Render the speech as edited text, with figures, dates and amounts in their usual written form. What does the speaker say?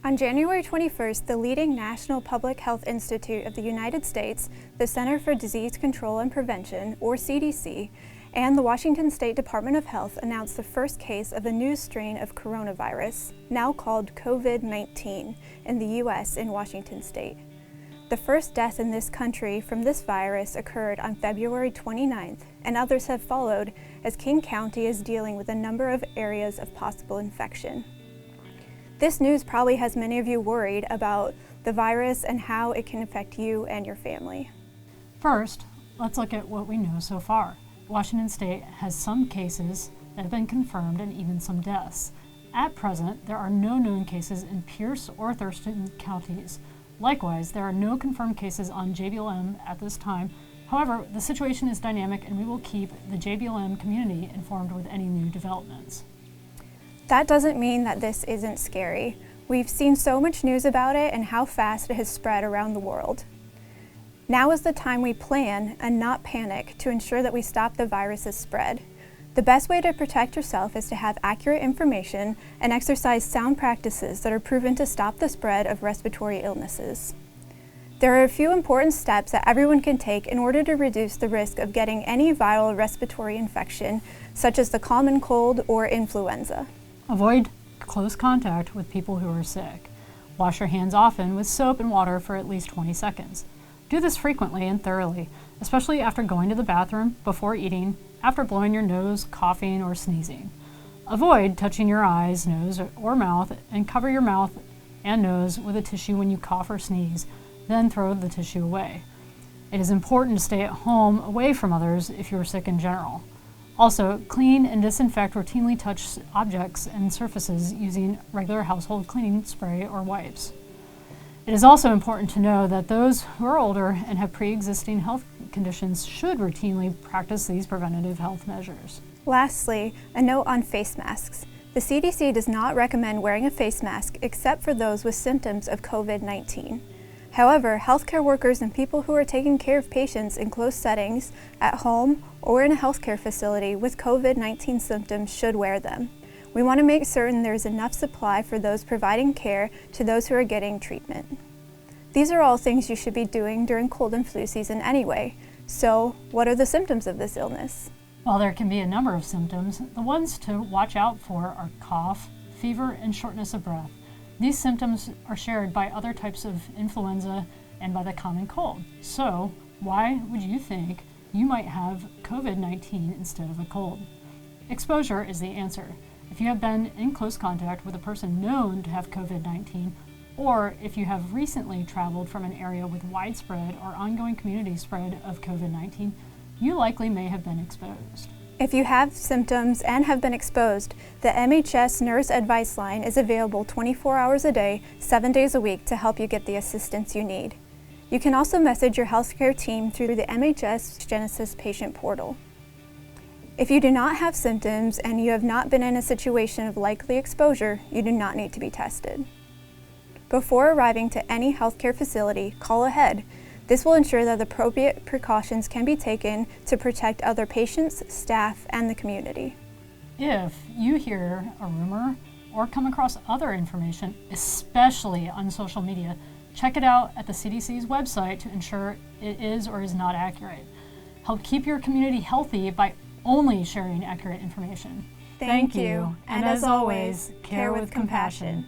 On January 21st, the leading National Public Health Institute of the United States, the Center for Disease Control and Prevention, or CDC, and the Washington State Department of Health announced the first case of a new strain of coronavirus, now called COVID-19, in the U.S. in Washington State. The first death in this country from this virus occurred on February 29th, and others have followed as King County is dealing with a number of areas of possible infection. This news probably has many of you worried about the virus and how it can affect you and your family. First, let's look at what we know so far. Washington State has some cases that have been confirmed and even some deaths. At present, there are no known cases in Pierce or Thurston counties. Likewise, there are no confirmed cases on JBLM at this time. However, the situation is dynamic and we will keep the JBLM community informed with any new developments. That doesn't mean that this isn't scary. We've seen so much news about it and how fast it has spread around the world. Now is the time we plan and not panic to ensure that we stop the virus's spread. The best way to protect yourself is to have accurate information and exercise sound practices that are proven to stop the spread of respiratory illnesses. There are a few important steps that everyone can take in order to reduce the risk of getting any viral respiratory infection, such as the common cold or influenza. Avoid close contact with people who are sick. Wash your hands often with soap and water for at least 20 seconds. Do this frequently and thoroughly, especially after going to the bathroom, before eating, after blowing your nose, coughing, or sneezing. Avoid touching your eyes, nose, or mouth, and cover your mouth and nose with a tissue when you cough or sneeze, then throw the tissue away. It is important to stay at home away from others if you are sick in general. Also, clean and disinfect routinely touched objects and surfaces using regular household cleaning spray or wipes. It is also important to know that those who are older and have pre-existing health conditions should routinely practice these preventative health measures. Lastly, a note on face masks. The CDC does not recommend wearing a face mask except for those with symptoms of COVID-19. However, healthcare workers and people who are taking care of patients in close settings, at home, or in a healthcare facility with COVID-19 symptoms should wear them. We want to make certain there is enough supply for those providing care to those who are getting treatment. These are all things you should be doing during cold and flu season anyway. So, what are the symptoms of this illness? While there can be a number of symptoms, the ones to watch out for are cough, fever, and shortness of breath. These symptoms are shared by other types of influenza and by the common cold. So, why would you think you might have COVID-19 instead of a cold? Exposure is the answer. If you have been in close contact with a person known to have COVID-19, or if you have recently traveled from an area with widespread or ongoing community spread of COVID-19, you likely may have been exposed. If you have symptoms and have been exposed, the MHS Nurse Advice Line is available 24 hours a day, 7 days a week to help you get the assistance you need. You can also message your healthcare team through the MHS Genesis Patient Portal. If you do not have symptoms and you have not been in a situation of likely exposure, you do not need to be tested. Before arriving to any healthcare facility, call ahead. This will ensure that appropriate precautions can be taken to protect other patients, staff, and the community. If you hear a rumor or come across other information, especially on social media, check it out at the CDC's website to ensure it is or is not accurate. Help keep your community healthy by only sharing accurate information. Thank you, and as always, care with compassion.